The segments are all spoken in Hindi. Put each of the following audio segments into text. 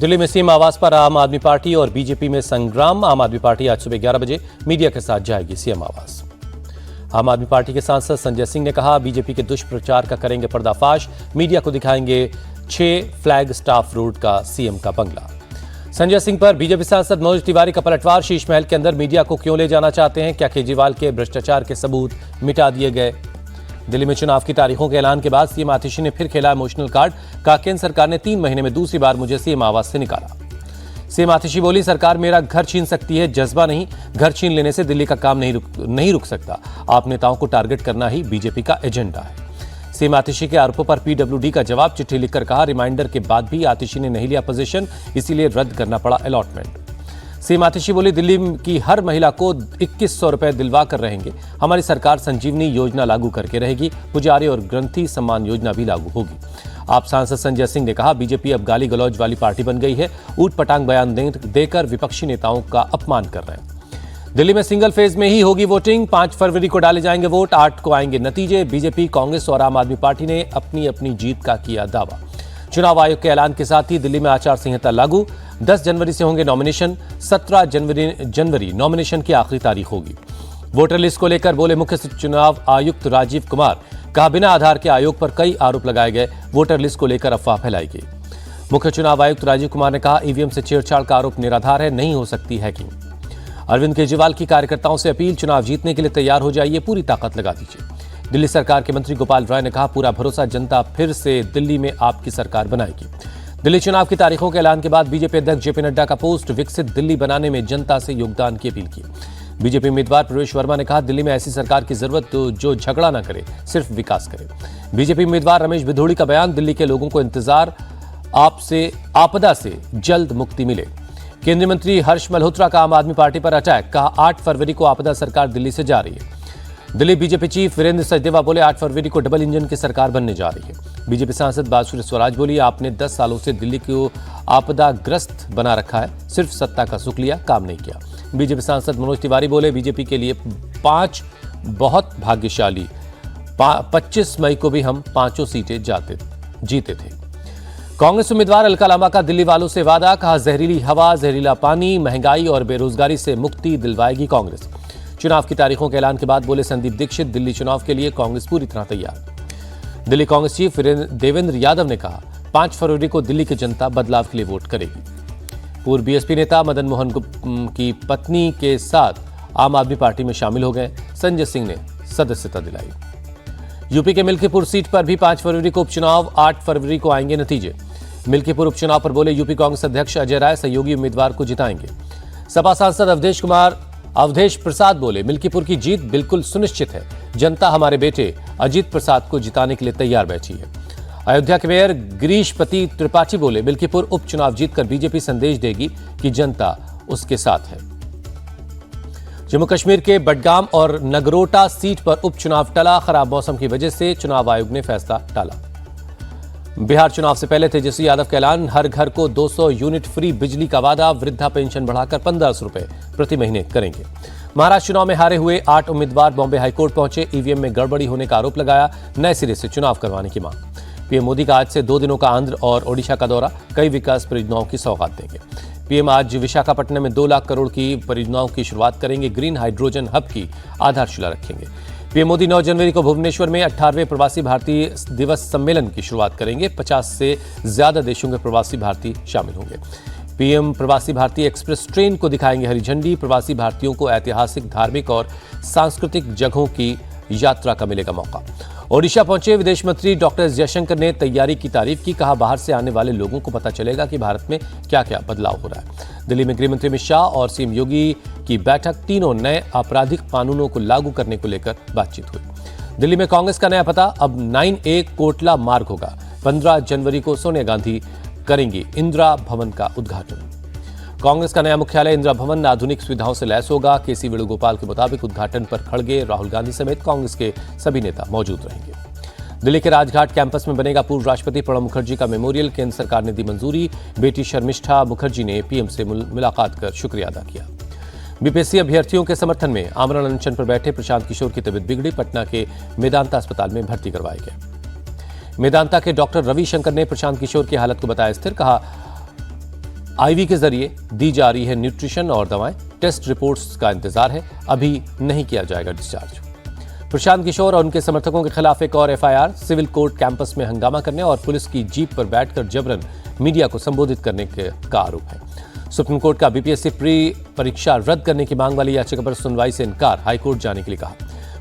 दिल्ली में सीएम आवास पर आम आदमी पार्टी और बीजेपी में संग्राम। आम आदमी पार्टी आज सुबह 11 बजे मीडिया के साथ जाएगी सीएम आवास। आम आदमी पार्टी के सांसद संजय सिंह ने कहा, बीजेपी के दुष्प्रचार का करेंगे पर्दाफाश, मीडिया को दिखाएंगे 6 फ्लैग स्टाफ रोड का सीएम का बंगला। संजय सिंह पर बीजेपी सांसद मनोज तिवारी का पलटवार, शीश महल के अंदर मीडिया को क्यों ले जाना चाहते हैं? क्या केजरीवाल के भ्रष्टाचार के सबूत मिटा दिए गए? दिल्ली में चुनाव की तारीखों के ऐलान के बाद सीएम आतिशी ने फिर खेला इमोशनल कार्ड। कहा, केंद्र सरकार ने 3 महीने में दूसरी बार मुझे सीएम आवास से निकाला। सीएम आतिशी बोली, सरकार मेरा घर छीन सकती है, जज्बा नहीं। घर छीन लेने से दिल्ली का काम नहीं रुक सकता। आप नेताओं को टारगेट करना ही बीजेपी का एजेंडा है। सीएम आतिशी के आरोपों पर पीडब्ल्यूडी का जवाब, चिट्ठी लिखकर कहा, रिमाइंडर के बाद भी आतिशी ने नहीं लिया पोजीशन, इसीलिए रद्द करना पड़ा अलॉटमेंट। सीएम आतिशी बोली, दिल्ली की हर महिला को 2100 रुपए दिलवा कर रहेंगे। हमारी सरकार संजीवनी योजना लागू करके रहेगी। पुजारी और ग्रंथी सम्मान योजना भी लागू होगी। आप सांसद संजय सिंह ने कहा, बीजेपी अब गाली गलौज वाली पार्टी बन गई है। ऊट पटांग बयान देकर विपक्षी नेताओं का अपमान कर रहे हैं। दिल्ली में सिंगल फेज में ही होगी वोटिंग। 5 फरवरी को डाले जाएंगे वोट, 8 को आएंगे नतीजे। बीजेपी, कांग्रेस और आम आदमी पार्टी ने अपनी अपनी जीत का किया दावा। चुनाव आयोग के ऐलान के साथ ही दिल्ली में आचार संहिता लागू। 10 जनवरी से होंगे नॉमिनेशन। 17 जनवरी नॉमिनेशन की आखिरी तारीख होगी। वोटर लिस्ट को लेकर बोले मुख्य चुनाव आयुक्त राजीव कुमार। कहा, बिना आधार के आयोग पर कई आरोप लगाए गए। वोटर लिस्ट को लेकर अफवाह फैलाई गई। मुख्य चुनाव आयुक्त राजीव कुमार ने कहा, ईवीएम से छेड़छाड़ का आरोप निराधार है, नहीं हो सकती हैकिंग। अरविंद केजरीवाल की कार्यकर्ताओं से अपील, चुनाव जीतने के लिए तैयार हो जाइए, पूरी ताकत लगा दीजिए। दिल्ली सरकार के मंत्री गोपाल राय ने कहा, पूरा भरोसा, जनता फिर से दिल्ली में आपकी सरकार बनाएगी। दिल्ली चुनाव की तारीखों के ऐलान के बाद बीजेपी अध्यक्ष जेपी नड्डा का पोस्ट, विकसित दिल्ली बनाने में जनता से योगदान की अपील की। बीजेपी उम्मीदवार प्रवेश वर्मा ने कहा, दिल्ली में ऐसी सरकार की जरूरत जो झगड़ा न करे, सिर्फ विकास करे। बीजेपी उम्मीदवार रमेश भिधोड़ी का बयान, दिल्ली के लोगों को इंतजार, आपदा से जल्द मुक्ति मिले। केंद्रीय मंत्री हर्ष मल्होत्रा का आम आदमी पार्टी पर अटैक। कहा, 8 फरवरी को आपदा सरकार दिल्ली से जा रही है। दिल्ली बीजेपी चीफ वीरेंद्र सचदेवा बोले, 8 फरवरी को डबल इंजन की सरकार बनने जा रही है। बीजेपी सांसद बासुरी स्वराज बोली, आपने 10 सालों से दिल्ली को आपदाग्रस्त बना रखा है, सिर्फ सत्ता का सुख लिया, काम नहीं किया। बीजेपी सांसद मनोज तिवारी बोले, बीजेपी के लिए 5 बहुत भाग्यशाली। 25 मई को भी हम 5 सीटें जीते थे। कांग्रेस उम्मीदवार अलका लांबा का दिल्ली वालों से वादा। कहा, जहरीली हवा, जहरीला पानी, महंगाई और बेरोजगारी से मुक्ति दिलवाएगी कांग्रेस। चुनाव की तारीखों के ऐलान के बाद बोले संदीप दीक्षित, दिल्ली चुनाव के लिए कांग्रेस पूरी तरह तैयार। दिल्ली कांग्रेस चीफ देवेंद्र यादव ने कहा, 5 फरवरी को दिल्ली की जनता बदलाव के लिए वोट करेगी। पूर्व बीएसपी नेता मदन मोहन की पत्नी के साथ आम आदमी पार्टी में शामिल हो गए। संजय सिंह ने सदस्यता दिलाई। यूपी के मिल्कीपुर सीट पर भी 5 फरवरी को उपचुनाव, 8 फरवरी को आएंगे नतीजे। मिल्कीपुर उपचुनाव पर बोले यूपी कांग्रेस अध्यक्ष अजय राय, सहयोगी उम्मीदवार को जिताएंगे। सपा सांसद अवधेश प्रसाद बोले, मिल्कीपुर की जीत बिल्कुल सुनिश्चित है। जनता हमारे बेटे अजीत प्रसाद को जिताने के लिए तैयार बैठी है। अयोध्या के मेयर गिरीशपति त्रिपाठी बोले, मिल्कीपुर उपचुनाव जीतकर बीजेपी संदेश देगी कि जनता उसके साथ है। जम्मू कश्मीर के बडगाम और नगरोटा सीट पर उपचुनाव टला। खराब मौसम की वजह से चुनाव आयोग ने फैसला टाला। बिहार चुनाव से पहले तेजस्वी यादव का ऐलान, हर घर को 200 यूनिट फ्री बिजली का वादा। वृद्धा पेंशन बढ़ाकर 1500 रुपए प्रति महीने करेंगे। महाराष्ट्र चुनाव में हारे हुए 8 उम्मीदवार बॉम्बे हाईकोर्ट पहुंचे। ईवीएम में गड़बड़ी होने का आरोप लगाया। नए सिरे से चुनाव करवाने की मांग। पीएम मोदी का आज से 2 दिनों का आंध्र और ओडिशा का दौरा। कई विकास परियोजनाओं की सौगात देंगे। पीएम आज विशाखापट्टनम में 2 लाख करोड़ की परियोजनाओं की शुरुआत करेंगे। ग्रीन हाइड्रोजन हब की आधारशिला रखेंगे। पीएम मोदी 9 जनवरी को भुवनेश्वर में 18वें प्रवासी भारतीय दिवस सम्मेलन की शुरुआत करेंगे। 50 से ज्यादा देशों के प्रवासी भारतीय शामिल होंगे। पीएम प्रवासी भारतीय एक्सप्रेस ट्रेन को दिखाएंगे हरी झंडी। प्रवासी भारतीयों को ऐतिहासिक, धार्मिक और सांस्कृतिक जगहों की यात्रा का मिलेगा मौका। ओडिशा पहुंचे विदेश मंत्री डॉक्टर जयशंकर ने तैयारी की तारीफ की। कहा, बाहर से आने वाले लोगों को पता चलेगा कि भारत में क्या क्या बदलाव हो रहा है। दिल्ली में गृह मंत्री अमित शाह और सीएम योगी की बैठक। तीनों नए आपराधिक कानूनों को लागू करने को लेकर बातचीत हुई। दिल्ली में कांग्रेस का नया पता, अब 9A कोटला मार्ग होगा। 15 जनवरी को सोनिया गांधी करेंगी इंदिरा भवन का उद्घाटन। कांग्रेस का नया मुख्यालय इंदिरा भवन आधुनिक सुविधाओं से लैस होगा। केसी वेणुगोपाल के मुताबिक उद्घाटन पर खड़गे, राहुल गांधी समेत कांग्रेस के सभी नेता मौजूद रहेंगे। दिल्ली के राजघाट कैंपस में बनेगा पूर्व राष्ट्रपति प्रणब मुखर्जी का मेमोरियल। केंद्र सरकार ने दी मंजूरी। बेटी शर्मिष्ठा मुखर्जी ने पीएम से मुलाकात कर शुक्रिया अदा किया। बीपीएससी अभ्यर्थियों के समर्थन में आमरण अनशन पर बैठे प्रशांत किशोर की तबीयत बिगड़ी। पटना के मेदांता अस्पताल में भर्ती करवाए गए। मेदांता के डॉक्टर रविशंकर ने प्रशांत किशोर की हालत को बताया स्थिर। कहा, आईवी के जरिए दी जा रही है न्यूट्रिशन और दवाएं। टेस्ट रिपोर्ट्स का इंतजार है, अभी नहीं किया जाएगा डिस्चार्ज। प्रशांत किशोर और उनके समर्थकों के खिलाफ एक और एफआईआर। सिविल कोर्ट कैंपस में हंगामा करने और पुलिस की जीप पर बैठकर जबरन मीडिया को संबोधित करने का आरोप है। सुप्रीम कोर्ट का बीपीएससी प्री परीक्षा रद्द करने की मांग वाली याचिका पर सुनवाई से इनकार, हाईकोर्ट जाने के लिए कहा।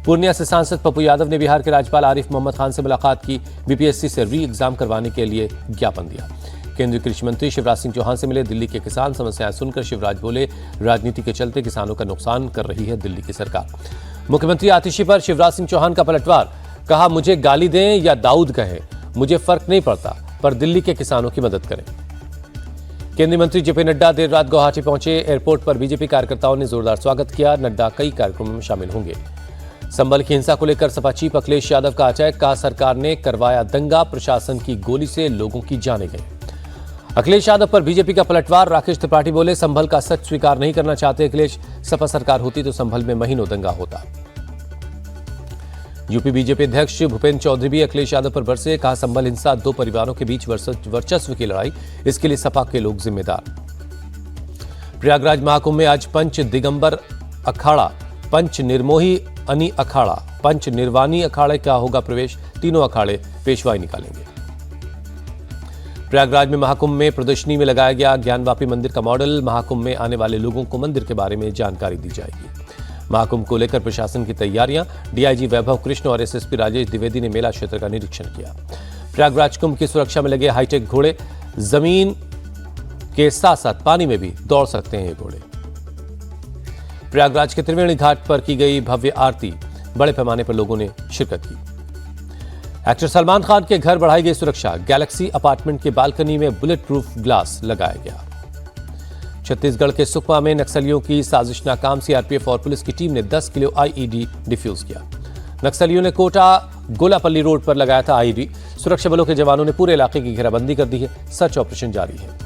पूर्णिया से सांसद पप्पू यादव ने बिहार के राज्यपाल आरिफ मोहम्मद खान से मुलाकात की, बीपीएससी से री एग्जाम करवाने के लिए ज्ञापन दिया। केंद्रीय कृषि मंत्री शिवराज सिंह चौहान से मिले, दिल्ली के किसान समस्याएं सुनकर शिवराज बोले, राजनीति के चलते किसानों का नुकसान कर रही है दिल्ली की सरकार। मुख्यमंत्री आतिशी पर शिवराज सिंह चौहान का पलटवार, कहा मुझे गाली दें या दाऊद कहें, मुझे फर्क नहीं पड़ता, पर दिल्ली के किसानों की मदद करें। केंद्रीय मंत्री जेपी नड्डा देर रात गुवाहाटी पहुंचे। एयरपोर्ट पर बीजेपी कार्यकर्ताओं ने जोरदार स्वागत किया। नड्डा कई कार्यक्रमों में शामिल होंगे। संभल की हिंसा को लेकर सपा चीफ अखिलेश यादव का अटैक, कहा सरकार ने करवाया दंगा, प्रशासन की गोली से लोगों की जानें गई। अखिलेश यादव पर बीजेपी का पलटवार, राकेश त्रिपाठी बोले संभल का सच स्वीकार नहीं करना चाहते अखिलेश, सपा सरकार होती तो संभल में महीनों दंगा होता। यूपी बीजेपी अध्यक्ष भूपेंद्र चौधरी भी अखिलेश यादव पर बरसे, कहा संभल हिंसा दो परिवारों के बीच वर्चस्व की लड़ाई, इसके लिए सपा के लोग जिम्मेदार। प्रयागराज महाकुंभ में आज पंच दिगंबर अखाड़ा, पंच निर्मोही अनि अखाड़ा, पंच निर्वाणी अखाड़े का होगा प्रवेश, तीनों अखाड़े पेशवाई निकालेंगे। प्रयागराज में महाकुंभ में प्रदर्शनी में लगाया गया ज्ञानवापी मंदिर का मॉडल, महाकुंभ में आने वाले लोगों को मंदिर के बारे में जानकारी दी जाएगी। महाकुंभ को लेकर प्रशासन की तैयारियां, डीआईजी वैभव कृष्ण और एसएसपी राजेश द्विवेदी ने मेला क्षेत्र का निरीक्षण किया। प्रयागराज कुंभ की सुरक्षा में लगे हाईटेक घोड़े, जमीन के साथ साथ पानी में भी दौड़ सकते हैं ये घोड़े। प्रयागराज के त्रिवेणी घाट पर की गई भव्य आरती, बड़े पैमाने पर लोगों ने शिरकत की। एक्टर सलमान खान के घर बढ़ाई गई सुरक्षा, गैलेक्सी अपार्टमेंट के बालकनी में बुलेट प्रूफ ग्लास लगाया गया। छत्तीसगढ़ के सुकमा में नक्सलियों की साजिश नाकाम, सीआरपीएफ और पुलिस की टीम ने 10 किलो आईईडी डिफ्यूज किया। नक्सलियों ने कोटा गोलापल्ली रोड पर लगाया था आईईडी, सुरक्षा बलों के जवानों ने पूरे इलाके की घेराबंदी कर दी है, सर्च ऑपरेशन जारी है।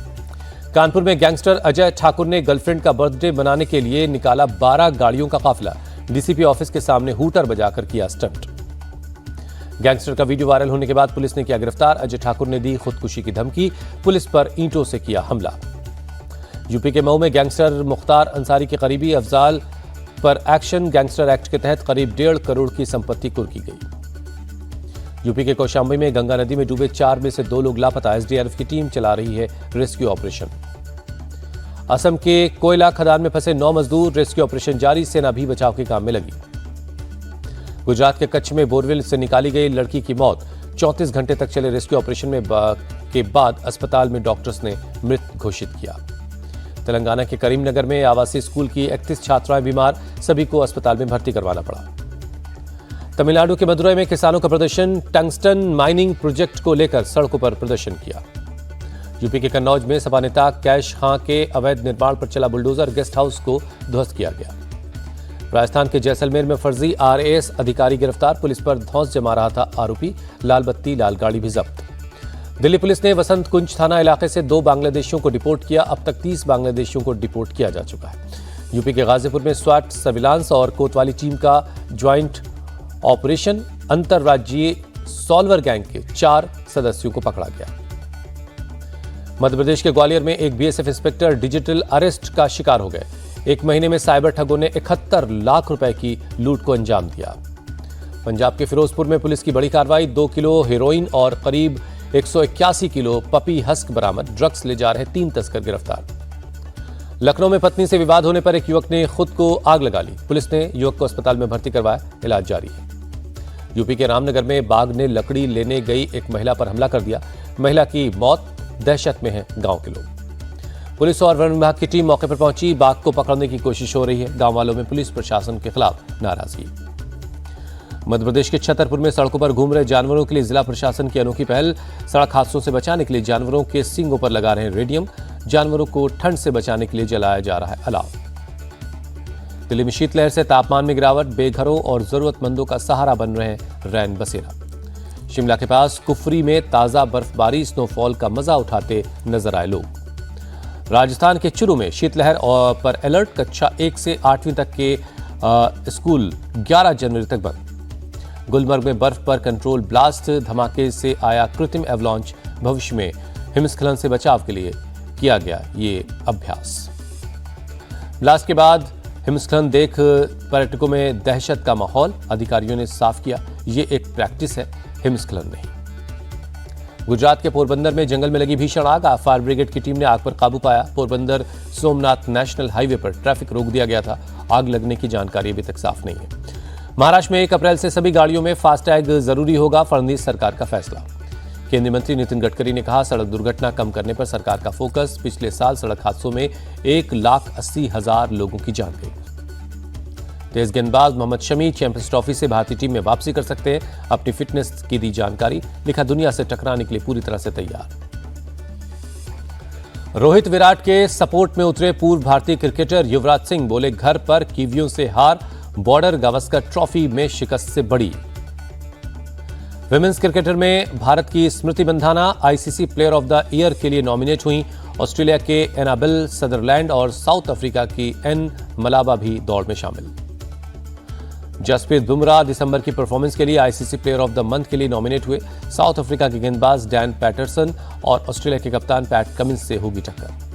कानपुर में गैंगस्टर अजय ठाकुर ने गर्लफ्रेंड का बर्थडे मनाने के लिए निकाला 12 गाड़ियों का काफिला, डीसीपी ऑफिस के सामने हूटर बजाकर किया स्टंट। गैंगस्टर का वीडियो वायरल होने के बाद पुलिस ने किया गिरफ्तार, अजय ठाकुर ने दी खुदकुशी की धमकी, पुलिस पर ईंटों से किया हमला। यूपी के मऊ में गैंगस्टर मुख्तार अंसारी के करीबी अफजाल पर एक्शन गैंगस्टर एक्ट के तहत करीब 1.5 करोड़ की संपत्ति कुर्क की गई। यूपी के कौशाम्बी में गंगा नदी में डूबे 4 में से 2 लोग लापता, एसडीआरएफ की टीम चला रही है रेस्क्यू ऑपरेशन। असम के कोयला खदान में फंसे 9 मजदूर, रेस्क्यू ऑपरेशन जारी, सेना भी बचाव के काम में लगी। गुजरात के कच्छ में बोरवेल से निकाली गई लड़की की मौत, 34 घंटे तक चले रेस्क्यू ऑपरेशन के बाद अस्पताल में डॉक्टर्स ने मृत घोषित किया। तेलंगाना के करीमनगर में आवासीय स्कूल की 31 छात्राएं बीमार, सभी को अस्पताल में भर्ती करवाना पड़ा। तमिलनाडु के मदुरई में किसानों का प्रदर्शन, टंगस्टन माइनिंग प्रोजेक्ट को लेकर सड़कों पर प्रदर्शन किया। यूपी के कन्नौज में सपा नेता कैश खां के अवैध निर्माण पर चला बुलडोजर, गेस्ट हाउस को ध्वस्त किया गया। राजस्थान के जैसलमेर में फर्जी आरएएस अधिकारी गिरफ्तार, पुलिस पर धौंस जमा रहा था आरोपी, लाल बत्ती लाल गाड़ी भी जब्त। दिल्ली पुलिस ने वसंत कुंज थाना इलाके से 2 बांग्लादेशियों को डिपोर्ट किया, अब तक 30 बांग्लादेशियों को डिपोर्ट किया जा चुका है। यूपी के गाजीपुर में स्वाट सर्विलांस और कोतवाली टीम का ज्वाइंट ऑपरेशन, अंतर्राज्यीय सॉल्वर गैंग के 4 सदस्यों को पकड़ा गया। मध्य प्रदेश के ग्वालियर में एक बीएसएफ इंस्पेक्टर डिजिटल अरेस्ट का शिकार हो गए। 1 महीने में साइबर ठगों ने 71 लाख रुपए की लूट को अंजाम दिया। पंजाब के फिरोजपुर में पुलिस की बड़ी कार्रवाई, 2 किलो हेरोइन और करीब 181 किलो पपी हस्क बरामद, ड्रग्स ले जा रहे 3 तस्कर गिरफ्तार। लखनऊ में पत्नी से विवाद होने पर एक युवक ने खुद को आग लगा ली, पुलिस ने युवक को अस्पताल में भर्ती करवाया, इलाज जारी है। यूपी के रामनगर में बाघ ने लकड़ी लेने गई एक महिला पर हमला कर दिया, महिला की मौत, दहशत में है गांव के लोग। पुलिस और वन विभाग की टीम मौके पर पहुंची, बाघ को पकड़ने की कोशिश हो रही है, गांव वालों में पुलिस प्रशासन के खिलाफ नाराजगी। मध्य प्रदेश के छतरपुर में सड़कों पर घूम रहे जानवरों के लिए जिला प्रशासन की अनोखी पहल, सड़क हादसों से बचाने के लिए जानवरों के सींगों पर लगा रहे हैं रेडियम, जानवरों को ठंड से बचाने के लिए जलाया जा रहा है अलाव। दिल्ली में शीतलहर से तापमान में गिरावट, बेघरों और जरूरतमंदों का सहारा बन रहे हैं रैन बसेरा। शिमला के पास कुफरी में ताजा बर्फबारी, स्नोफॉल का मजा उठाते नजर आए लोग। राजस्थान के चुरू में शीतलहर पर अलर्ट, कक्षा 1 से 8वीं तक के स्कूल 11 जनवरी तक बंद। गुलमर्ग में बर्फ पर कंट्रोल ब्लास्ट, धमाके से आया कृत्रिम एवलॉन्च, भविष्य में हिमस्खलन से बचाव के लिए किया गया ये अभ्यास। ब्लास्ट के बाद हिमस्खलन देख पर्यटकों में दहशत का माहौल। अधिकारियों ने साफ किया, ये एक प्रैक्टिस है, हिमस्खलन नहीं। गुजरात के पोरबंदर में जंगल में लगी भीषण आग। फायर ब्रिगेड की टीम ने आग पर काबू पाया। पोरबंदर सोमनाथ नेशनल हाईवे पर ट्रैफिक रोक दिया गया था। आग लगने की जानकारी अभी तक साफ नहीं है। महाराष्ट्र में 1 अप्रैल से सभी गाड़ियों में फास्टैग जरूरी होगा। फडणवीस सरकार का फैसला। केंद्रीय मंत्री नितिन गडकरी ने कहा, सड़क दुर्घटना कम करने पर सरकार का फोकस। पिछले साल सड़क हादसों में 1,80,000 लोगों की जान गई। तेज गेंदबाज मोहम्मद शमी चैंपियंस ट्रॉफी से भारतीय टीम में वापसी कर सकते हैं। अपनी फिटनेस की दी जानकारी। लिखा, दुनिया से टकराने के लिए पूरी तरह से तैयार। रोहित विराट के सपोर्ट में उतरे पूर्व भारतीय क्रिकेटर युवराज सिंह। बोले, घर पर कीवियों से हार, बॉर्डर गावस्कर ट्रॉफी में शिकस्त से बड़ी। विमेंस क्रिकेटर में भारत की Smriti Mandhana ICC player of the year के लिए नॉमिनेट हुई। ऑस्ट्रेलिया के एनाबेल सदरलैंड और साउथ अफ्रीका की एन मलाबा भी दौड़ में शामिल। जसप्रीत बुमराह दिसंबर की परफॉर्मेंस के लिए ICC player of the month के लिए नॉमिनेट हुए। साउथ अफ्रीका के गेंदबाज डैन पैटरसन और ऑस्ट्रेलिया के कप्तान पैट कमिंस से होगी टक्कर।